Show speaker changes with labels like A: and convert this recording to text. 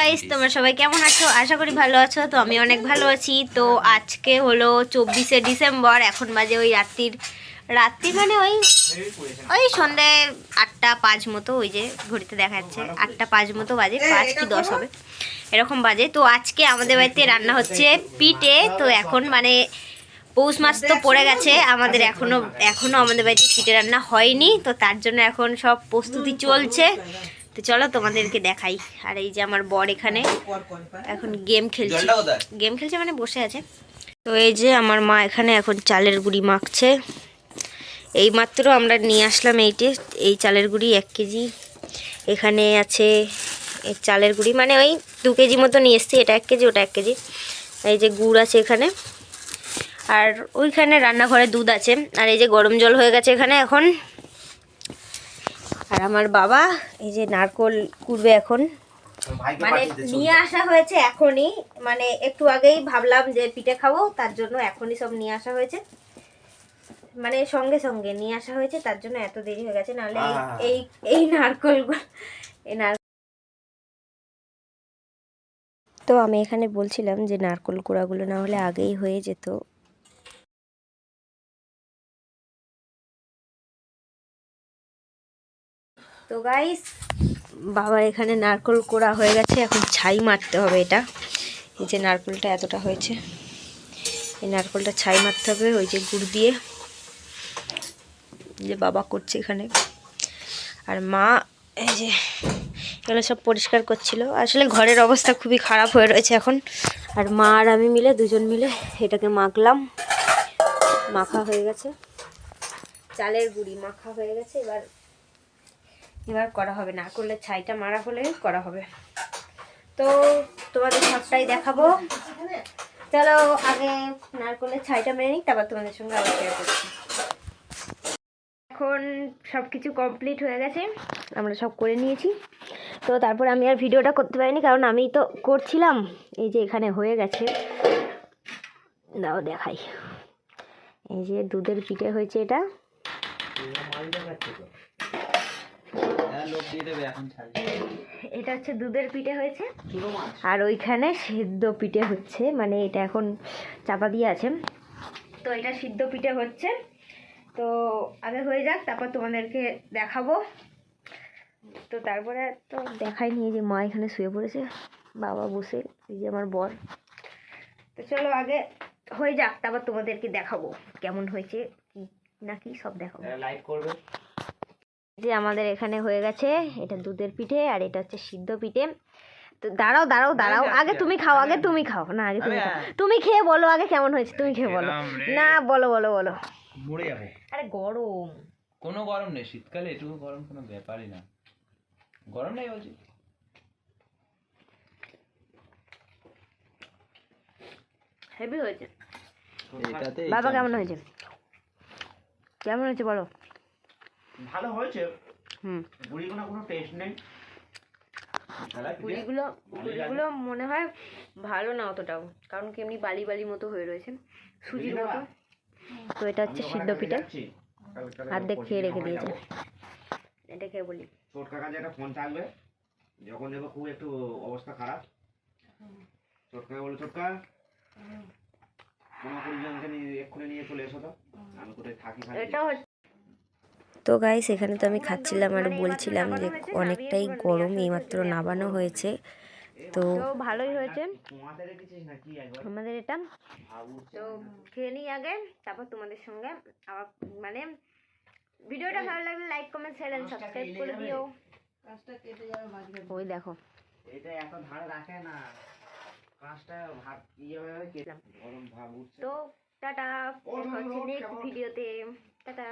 A: Guys, তোমরা সবাই কেমন আছো? আশা করি ভালো আছো। তো আমি অনেক ভালো আছি। তো আজকে হলো 24শে ডিসেম্বর। এখন বাজে ওই রাত্রি মানে ওই ওই সন্ধে 8:05 মতো। ওই যে ঘড়িতে দেখা যাচ্ছে 8:05 মতো বাজে, 5 কি 10 হবে এরকম বাজে। তো আজকে আমাদের বাড়িতে রান্না হচ্ছে পিঠে। তো এখন মানে পৌষ মাস তো পড়ে গেছে, আমাদের এখনো আমাদের বাড়িতে পিঠে রান্না হয়নি। তো তার জন্য এখন সব প্রস্তুতি চলছে। তো চলো তোমাদেরকে দেখাই। আর এই যে আমার বর এখানে এখন গেম খেলছে মানে বসে আছে। তো এই যে আমার মা এখানে এখন চালের গুঁড়ি মাখছে। এই মাত্র আমরা নিয়ে আসলাম এই চালের গুঁড়ি 1 কেজি। এখানে আছে এই চালের গুঁড়ি মানে ওই 2 কেজি মতো নিয়ে এসছি। এটা 1 কেজি, ওটা 1 কেজি। এই যে গুড় আছে এখানে, আর ওইখানে রান্নাঘরে দুধ আছে। আর এই যে গরম জল হয়ে গেছে এখানে এখন। আর আমার বাবা এই যে নারকোল কুড়বে এখন, মানে নিয়ে আসা হয়েছে এখনই, মানে একটু আগেই ভাবলাম যে পিঠে খাবো, তার জন্য এখনই সব নিয়ে আসা হয়েছে, মানে সঙ্গে সঙ্গে নিয়ে আসা হয়েছে, তার জন্য এত দেরি হয়ে গেছে। নাহলে এই নারকোলগুলো তো আমি এখানে বলছিলাম যে নারকোল কোড়াগুলো না হলে আগেই হয়ে যেত। তো গাইস, বাবার এখানে নারকোল কোড়া হয়ে গেছে, এখন ছাই মারতে হবে। এটা এই যে নারকোলটা এতটা হয়েছে, এই নারকোলটা ছাই মারতে হবে ওই যে গুড় দিয়ে, যে বাবা করছে এখানে। আর মা এই যে এগুলো সব পরিষ্কার করছিল। আসলে ঘরের অবস্থা খুবই খারাপ হয়ে রয়েছে এখন। আর মা আর আমি মিলে দুজন মিলে এটাকে মাখলাম। মাখা হয়ে গেছে, চালের গুঁড়ি মাখা হয়ে গেছে। এবার করা হবে, নারকোলের ছাইটা মারা হলে করা হবে। তো তোমাদের সবটাই দেখাবো। চলো আগে নারকোলের ছাইটা মেরে নিই, তারপর তোমাদের সঙ্গে আবার শেয়ার করছি। এখন সব কিছু কমপ্লিট হয়ে গেছে, আমরা সব করে নিয়েছি। তো তারপর আমি আর ভিডিওটা করতে পারিনি, কারণ আমি তো করছিলাম। এই যে এখানে হয়ে গেছে, দাও দেখাই। এই যে দুধের পিঠে হয়েছে, এটা হচ্ছে দুধের পিঠে হয়েছে। আর ওইখানে সিদ্ধ পিঠে হচ্ছে, মানে এটা এখন চাপা দিয়ে আছে। তো এটা সিদ্ধ পিঠে হচ্ছে। তো আগে হয়ে যাক, তারপর তোমাদেরকে দেখাবো। তো তারপরে তো দেখাই নিয়ে যে মা এখানে শুয়ে পড়েছে, বাবা বসে, এই যে আমার বর। তো চলো আগে হয়ে যাক, তারপর তোমাদেরকে দেখাবো কেমন হয়েছে কি নাকি সব দেখাবো। লাইক করবে। যে আমাদের এখানে হয়ে গেছে, এটা দুধের পিঠে আর এটা হচ্ছে সিদ্ধ পিঠে। তো দাঁড়াও দাঁড়াও দাঁড়াও, আগে তুমি খাও, আগে তুমি খাও না, আগে তুমি খাও। তুমি খেয়ে বলো আগে কেমন হয়েছে, তুমি খেয়ে বলো না। বলো বলো বলো। মরে যাবো। আরে গরম,
B: কোনো গরম নেই, শীতকালে এটুকু গরম কোনো ব্যাপারই না। গরম নেই বলছি।
A: হেভি হয়েছে। বাবা কেমন হয়েছে? কেমন হয়েছে বলো?
C: ভালো হয়েছে। গুড়িগুলো কোনো টেস্ট নেই।
A: গুড়িগুলো মনে হয় ভালো না অতটাও, কারণ কি এমনি বালি বালি মতো হয়ে রয়েছে, সুজির মতো। তো এটা হচ্ছে সিদ্ধ পিঠে, অর্ধেক খেয়ে রেখে দিয়েছে। এটা খেয়ে বলি,
C: ছোটকা কাছে একটা ফোন থাকবে, যখন দেখবো খুব একটু অবস্থা খারাপ, ছোটকাকে বলে ছোটকা 15-20 জনকে এক্ষুনি নিয়ে চলে এসো, তো আমি কোথায় থাকি।
A: তো গাইস, এখানে তো আমি খাচ্ছিলাম আর বলছিলাম যে অনেকটাই গরম, এইমাত্র নামানো হয়েছে। তো ভালোই হয়েছে আমাদের এটা। তো খেয়ে নিই আগে, তারপর তোমাদের সঙ্গে আবার, মানে ভিডিওটা ভালো লাগলে like comment share and subscribe করে দিও। ওই দেখো,
C: এটা এত ধারে রাখে না, কাঁচটা ভাত হয়ে কেটে গরম ভাব উঠছে।
A: তো টাটা, দেখা হচ্ছে নেক্সট ভিডিওতে। টাটা।